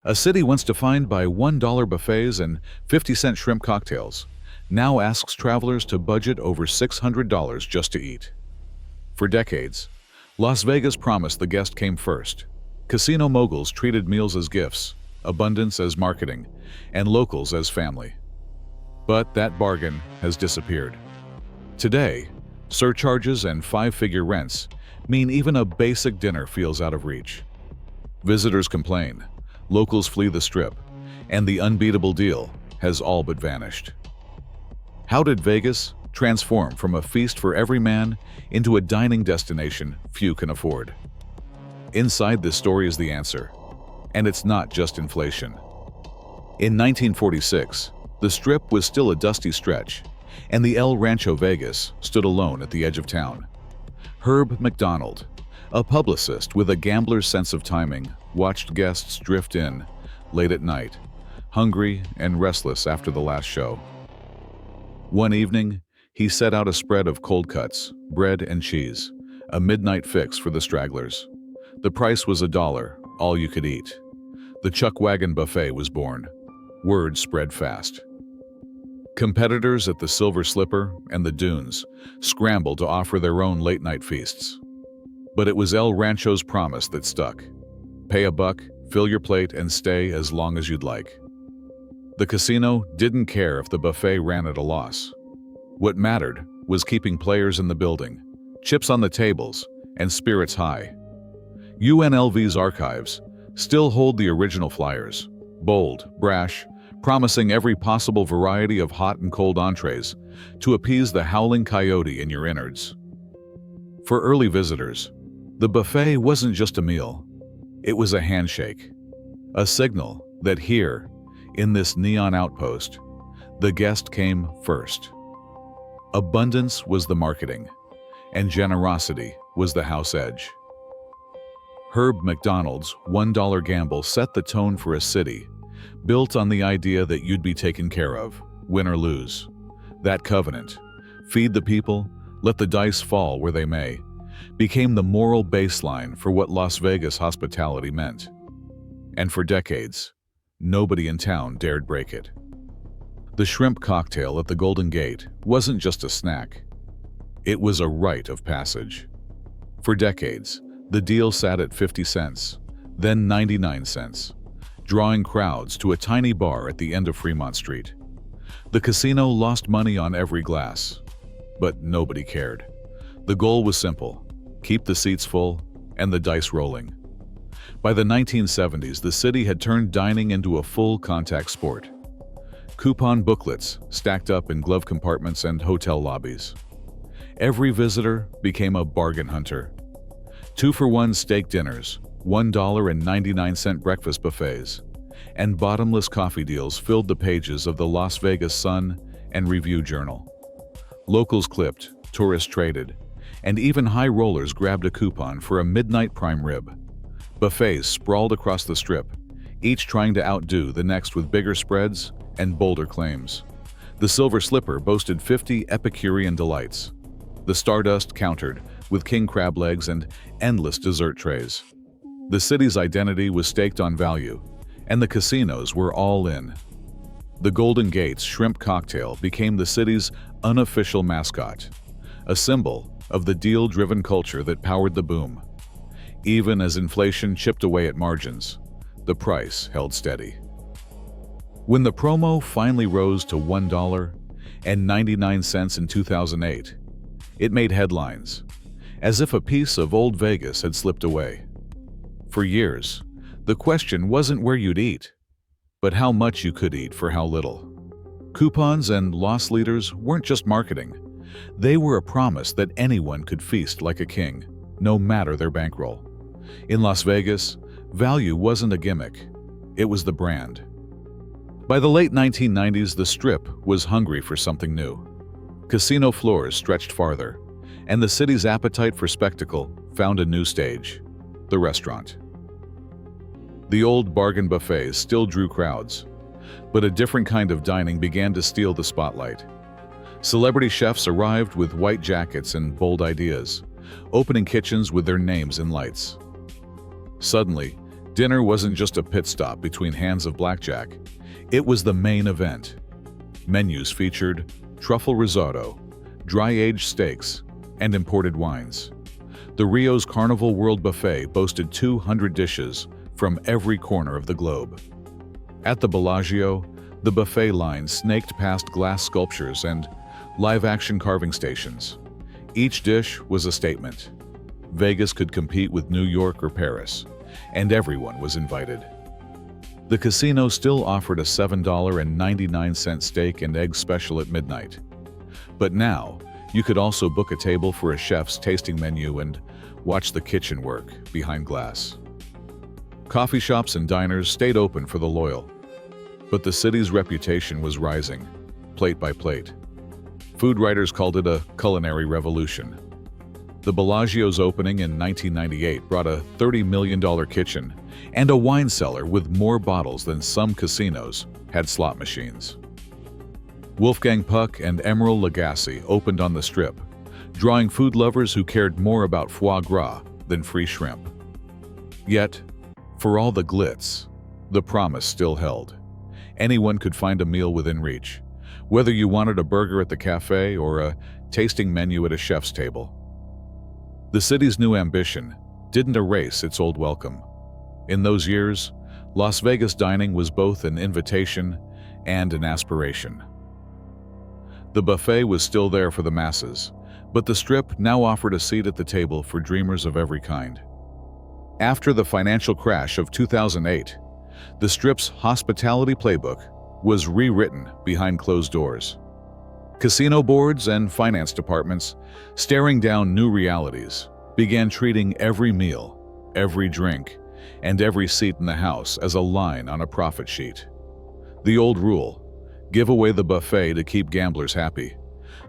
A city once defined by $1 buffets and 50-cent shrimp cocktails now asks travelers to budget over $600 just to eat. For decades, Las Vegas promised the guest came first. Casino moguls treated meals as gifts, abundance as marketing, and locals as family. But that bargain has disappeared. Today, surcharges and five-figure rents mean even a basic dinner feels out of reach. Visitors complain, locals flee the Strip, and the unbeatable deal has all but vanished. How did Vegas transform from a feast for every man into a dining destination few can afford? Inside this story is the answer, and it's not just inflation. In 1946, the Strip was still a dusty stretch, and the El Rancho Vegas stood alone at the edge of town. Herb McDonald, a publicist with a gambler's sense of timing, watched guests drift in late at night, hungry and restless after the last show. One evening, he set out a spread of cold cuts, bread and cheese, a midnight fix for the stragglers. The price was $1, all you could eat. The Chuck Wagon Buffet was born. Word spread fast. Competitors at the Silver Slipper and the Dunes scrambled to offer their own late-night feasts. But it was El Rancho's promise that stuck. Pay $1, fill your plate, and stay as long as you'd like. The casino didn't care if the buffet ran at a loss. What mattered was keeping players in the building, chips on the tables, and spirits high. UNLV's archives still hold the original flyers, bold, brash, promising every possible variety of hot and cold entrees to appease the howling coyote in your innards. For early visitors, the buffet wasn't just a meal. It was a handshake, a signal that here, in this neon outpost, the guest came first. Abundance was the marketing, and generosity was the house edge. Herb McDonald's $1 gamble set the tone for a city built on the idea that you'd be taken care of, win or lose. That covenant, feed the people, let the dice fall where they may, became the moral baseline for what Las Vegas hospitality meant. And for decades, nobody in town dared break it. The shrimp cocktail at the Golden Gate wasn't just a snack. It was a rite of passage. For decades, the deal sat at 50 cents, then 99 cents, drawing crowds to a tiny bar at the end of Fremont Street. The casino lost money on every glass, but nobody cared. The goal was simple: keep the seats full and the dice rolling. By the 1970s, the city had turned dining into a full-contact sport. Coupon booklets stacked up in glove compartments and hotel lobbies. Every visitor became a bargain hunter. 2-for-1 steak dinners, $1.99 breakfast buffets, and bottomless coffee deals filled the pages of the Las Vegas Sun and Review-Journal. Locals clipped, tourists traded, and even high rollers grabbed a coupon for a midnight prime rib. Buffets sprawled across the Strip, each trying to outdo the next with bigger spreads and bolder claims. The Silver Slipper boasted 50 Epicurean delights. The Stardust countered with king crab legs and endless dessert trays. The city's identity was staked on value, and the casinos were all in. The Golden Gate's shrimp cocktail became the city's unofficial mascot, a symbol of the deal-driven culture that powered the boom. Even as inflation chipped away at margins, the price held steady. When the promo finally rose to $1.99 in 2008, it made headlines, as if a piece of old Vegas had slipped away. For years, the question wasn't where you'd eat, but how much you could eat for how little. Coupons and loss leaders weren't just marketing. They were a promise that anyone could feast like a king, no matter their bankroll. In Las Vegas, value wasn't a gimmick, it was the brand. By the late 1990s, the Strip was hungry for something new. Casino floors stretched farther, and the city's appetite for spectacle found a new stage: the restaurant. The old bargain buffets still drew crowds, but a different kind of dining began to steal the spotlight. Celebrity chefs arrived with white jackets and bold ideas, opening kitchens with their names in lights. Suddenly, Dinner wasn't just a pit stop between hands of blackjack. It was the main event. Menus featured truffle risotto, dry-aged steaks, and imported wines. The Rio's Carnival World Buffet boasted 200 dishes from every corner of the globe. At the Bellagio, the buffet line snaked past glass sculptures and live-action carving stations. Each dish was a statement. Vegas could compete with New York or Paris, and everyone was invited. The casino still offered a $7.99 steak and egg special at midnight. But now, you could also book a table for a chef's tasting menu and watch the kitchen work behind glass. Coffee shops and diners stayed open for the loyal. But the city's reputation was rising, plate by plate. Food writers called it a culinary revolution. The Bellagio's opening in 1998 brought a $30 million kitchen and a wine cellar with more bottles than some casinos had slot machines. Wolfgang Puck and Emeril Lagasse opened on the Strip, drawing food lovers who cared more about foie gras than free shrimp. Yet, for all the glitz, the promise still held. Anyone could find a meal within reach, whether you wanted a burger at the cafe or a tasting menu at a chef's table. The city's new ambition didn't erase its old welcome. In those years, Las Vegas dining was both an invitation and an aspiration. The buffet was still there for the masses, but the Strip now offered a seat at the table for dreamers of every kind. After the financial crash of 2008, the Strip's hospitality playbook was rewritten behind closed doors. Casino boards and finance departments, staring down new realities, began treating every meal, every drink, and every seat in the house as a line on a profit sheet. The old rule, give away the buffet to keep gamblers happy,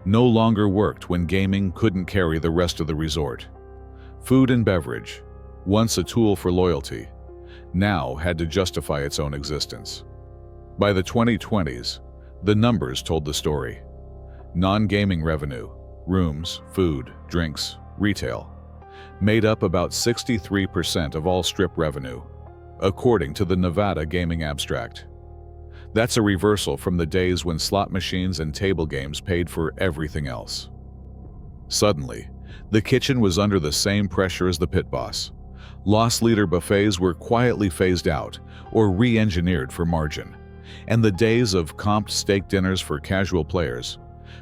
no longer worked when gaming couldn't carry the rest of the resort. Food and beverage, once a tool for loyalty, now had to justify its own existence. By the 2020s, the numbers told the story. Non-gaming revenue, rooms, food, drinks, retail, made up about 63% of all Strip revenue, according to the Nevada Gaming Abstract. That's a reversal from the days when slot machines and table games paid for everything else. Suddenly, the kitchen was under the same pressure as the pit boss. Loss leader buffets were quietly phased out or re-engineered for margin, and the days of comped steak dinners for casual players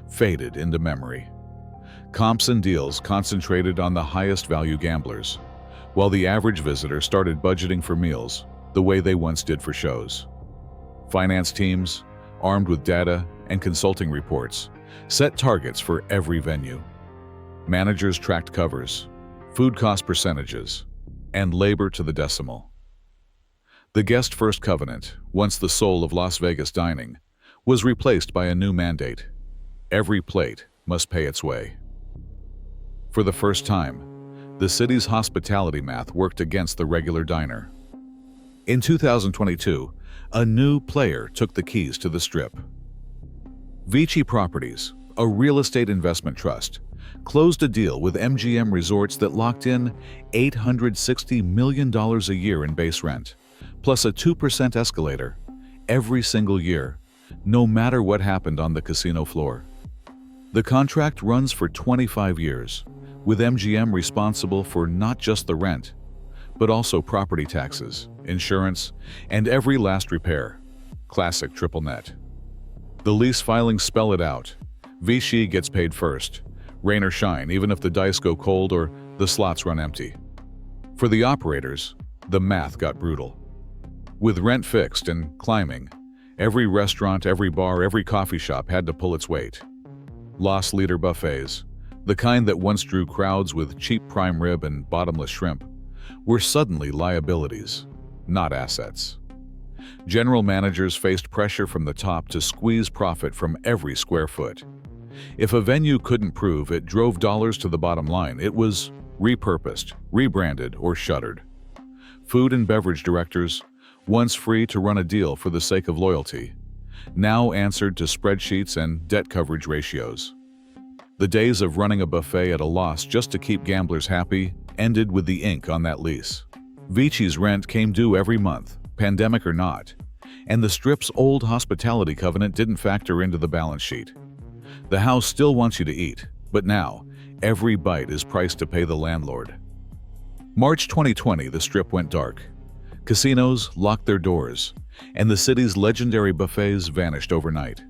faded into memory. Comps and deals concentrated on the highest value gamblers, while the average visitor started budgeting for meals the way they once did for shows. Finance teams, armed with data and consulting reports, set targets for every venue. Managers tracked covers, food cost percentages, and labor to the decimal. The guest-first covenant, once the soul of Las Vegas dining, was replaced by a new mandate. Every plate must pay its way. For the first time, the city's hospitality math worked against the regular diner. In 2022, a new player took the keys to the Strip. Vici Properties, a real estate investment trust, closed a deal with MGM Resorts that locked in $860 million a year in base rent, plus a 2% escalator, every single year, no matter what happened on the casino floor. The contract runs for 25 years, with MGM responsible for not just the rent, but also property taxes, insurance, and every last repair. Classic triple net. The lease filings spell it out. Vici gets paid first, rain or shine, even if the dice go cold or the slots run empty. For the operators, the math got brutal. With rent fixed and climbing, every restaurant, every bar, every coffee shop had to pull its weight. Loss leader buffets, the kind that once drew crowds with cheap prime rib and bottomless shrimp, were suddenly liabilities, not assets. General managers faced pressure from the top to squeeze profit from every square foot. If a venue couldn't prove it drove dollars to the bottom line, it was repurposed, rebranded, or shuttered. Food and beverage directors, once free to run a deal for the sake of loyalty, now answered to spreadsheets and debt coverage ratios. The days of running a buffet at a loss just to keep gamblers happy ended with the ink on that lease. Vici's rent came due every month, pandemic or not, and the Strip's old hospitality covenant didn't factor into the balance sheet. The house still wants you to eat, but now, every bite is priced to pay the landlord. March 2020, the Strip went dark. Casinos locked their doors, and the city's legendary buffets vanished overnight.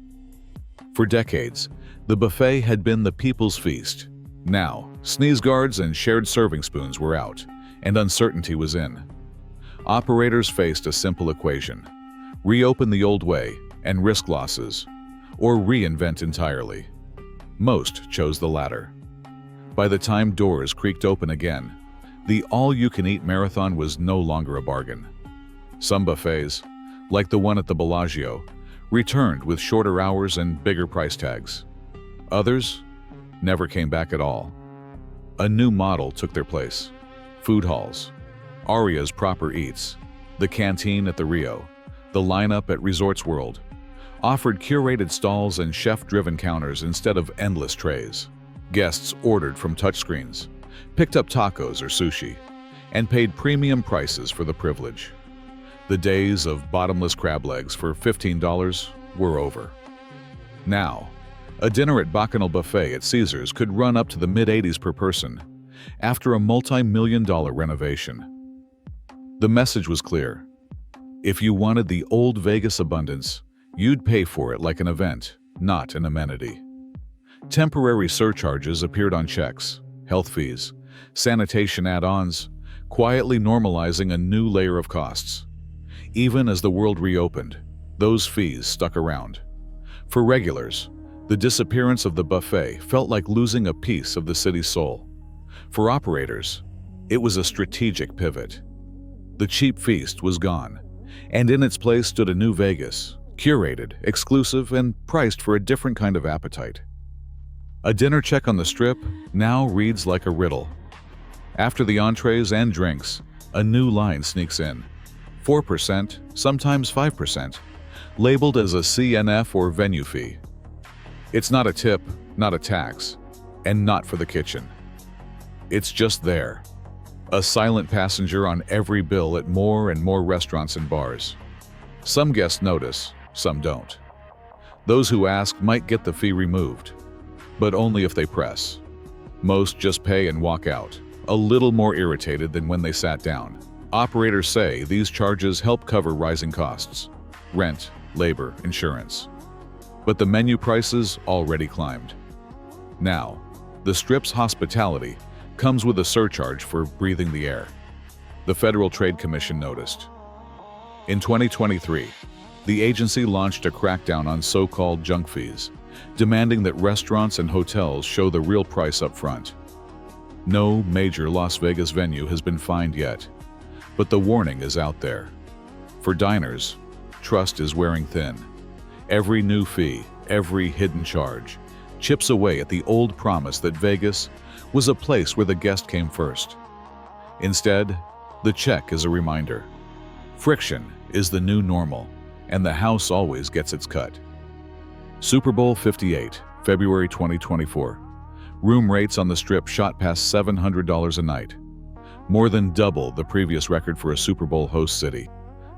For decades, the buffet had been the people's feast. Now, sneeze guards and shared serving spoons were out, and uncertainty was in. Operators faced a simple equation: reopen the old way and risk losses, or reinvent entirely. Most chose the latter. By the time doors creaked open again, the all-you-can-eat marathon was no longer a bargain. Some buffets, like the one at the Bellagio, returned with shorter hours and bigger price tags. Others never came back at all. A new model took their place: food halls, Aria's Proper Eats, the canteen at the Rio, the lineup at Resorts World, offered curated stalls and chef-driven counters instead of endless trays. Guests ordered from touchscreens, picked up tacos or sushi, and paid premium prices for the privilege. The days of bottomless crab legs for $15 were over. Now, a dinner at Bacchanal Buffet at Caesars could run up to the mid-80s per person after a multi-million-dollar renovation. The message was clear: if you wanted the old Vegas abundance, you'd pay for it like an event, not an amenity. Temporary surcharges appeared on checks, health fees, sanitation add-ons, quietly normalizing a new layer of costs. Even as the world reopened, those fees stuck around. For regulars, the disappearance of the buffet felt like losing a piece of the city's soul. For operators, it was a strategic pivot. The cheap feast was gone, and in its place stood a new Vegas, curated, exclusive, and priced for a different kind of appetite. A dinner check on the Strip now reads like a riddle. After the entrees and drinks, a new line sneaks in: 4%, sometimes 5%, labeled as a CNF or venue fee. It's not a tip, not a tax, and not for the kitchen. It's just there, a silent passenger on every bill at more and more restaurants and bars. Some guests notice, some don't. Those who ask might get the fee removed, but only if they press. Most just pay and walk out, a little more irritated than when they sat down. Operators say these charges help cover rising costs: rent, labor, insurance. But the menu prices already climbed. Now, the Strip's hospitality comes with a surcharge for breathing the air. The Federal Trade Commission noticed. In 2023, the agency launched a crackdown on so-called junk fees, demanding that restaurants and hotels show the real price up front. No major Las Vegas venue has been fined yet, but the warning is out there. For diners, trust is wearing thin. Every new fee, every hidden charge, chips away at the old promise that Vegas was a place where the guest came first. Instead, the check is a reminder. Friction is the new normal, and the house always gets its cut. Super Bowl 58, February 2024. Room rates on the Strip shot past $700 a night, more than double the previous record for a Super Bowl host city.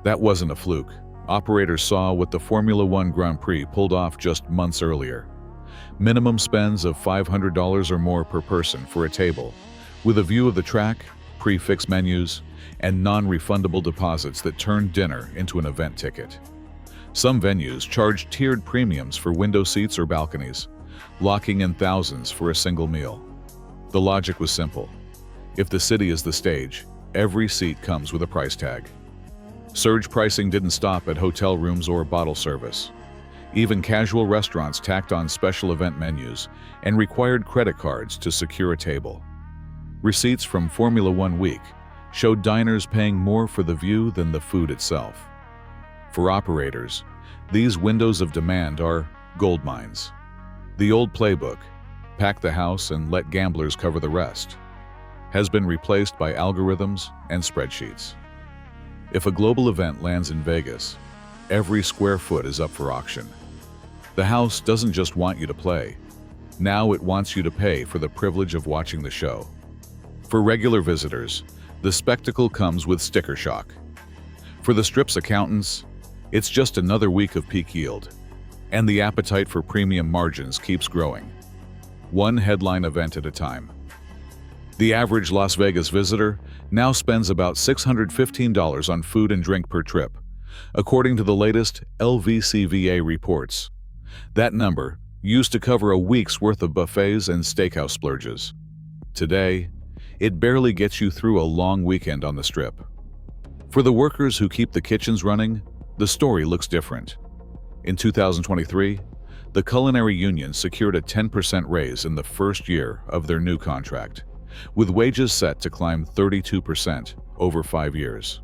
That wasn't a fluke. Operators saw what the Formula One Grand Prix pulled off just months earlier. Minimum spends of $500 or more per person for a table, with a view of the track, prix-fixe menus, and non-refundable deposits that turned dinner into an event ticket. Some venues charged tiered premiums for window seats or balconies, locking in thousands for a single meal. The logic was simple: if the city is the stage, every seat comes with a price tag. Surge pricing didn't stop at hotel rooms or bottle service. Even casual restaurants tacked on special event menus and required credit cards to secure a table. Receipts from Formula One week showed diners paying more for the view than the food itself. For operators, these windows of demand are gold mines. The old playbook, pack the house and let gamblers cover the rest, has been replaced by algorithms and spreadsheets. If a global event lands in Vegas, every square foot is up for auction. The house doesn't just want you to play. Now it wants you to pay for the privilege of watching the show. For regular visitors, the spectacle comes with sticker shock. For the Strip's accountants, it's just another week of peak yield, and the appetite for premium margins keeps growing, one headline event at a time. The average Las Vegas visitor now spends about $615 on food and drink per trip, according to the latest LVCVA reports. That number used to cover a week's worth of buffets and steakhouse splurges. Today, it barely gets you through a long weekend on the Strip. For the workers who keep the kitchens running, the story looks different. In 2023, the Culinary Union secured a 10% raise in the first year of their new contract, with wages set to climb 32% over 5 years.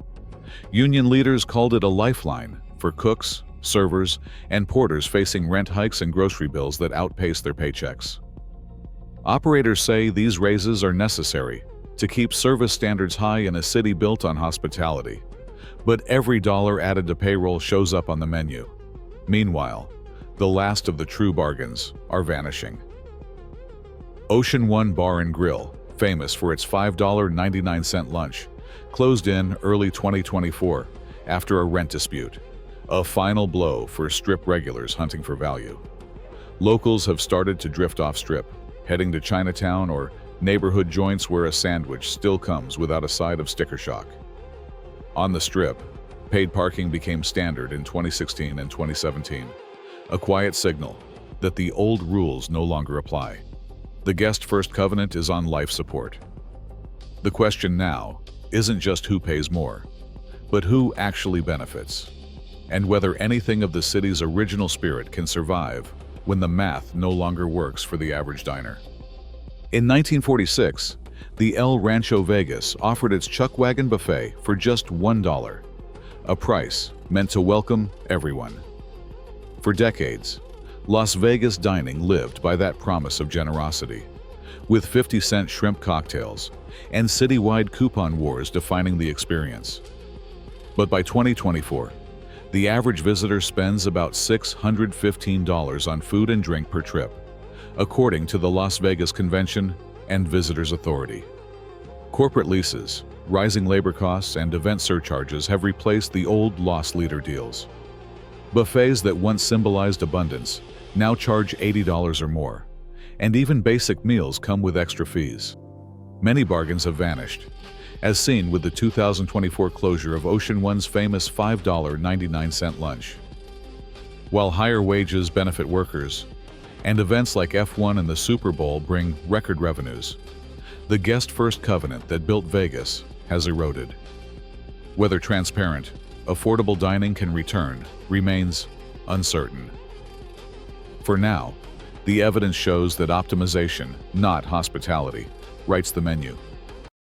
Union leaders called it a lifeline for cooks, servers, and porters facing rent hikes and grocery bills that outpace their paychecks. Operators say these raises are necessary to keep service standards high in a city built on hospitality, but every dollar added to payroll shows up on the menu. Meanwhile, the last of the true bargains are vanishing. Ocean One Bar and Grill, famous for its $5.99 lunch, closed in early 2024 after a rent dispute, a final blow for Strip regulars hunting for value. Locals have started to drift off Strip, heading to Chinatown or neighborhood joints where a sandwich still comes without a side of sticker shock. On the Strip, paid parking became standard in 2016 and 2017, a quiet signal that the old rules no longer apply. The guest first covenant is on life support. The question now isn't just who pays more, but who actually benefits, and whether anything of the city's original spirit can survive when the math no longer works for the average diner. In 1946, the El Rancho Vegas offered its Chuck Wagon buffet for just $1, a price meant to welcome everyone. For decades, Las Vegas dining lived by that promise of generosity, with 50-cent shrimp cocktails and citywide coupon wars defining the experience. But by 2024, the average visitor spends about $615 on food and drink per trip, according to the Las Vegas Convention and Visitors Authority. Corporate leases, rising labor costs, and event surcharges have replaced the old loss leader deals. Buffets that once symbolized abundance now charge $80 or more, and even basic meals come with extra fees. Many bargains have vanished, as seen with the 2024 closure of Ocean One's famous $5.99 lunch. While higher wages benefit workers, and events like F1 and the Super Bowl bring record revenues, the guest-first covenant that built Vegas has eroded. Whether transparent, affordable dining can return remains uncertain. For now, the evidence shows that optimization, not hospitality, writes the menu.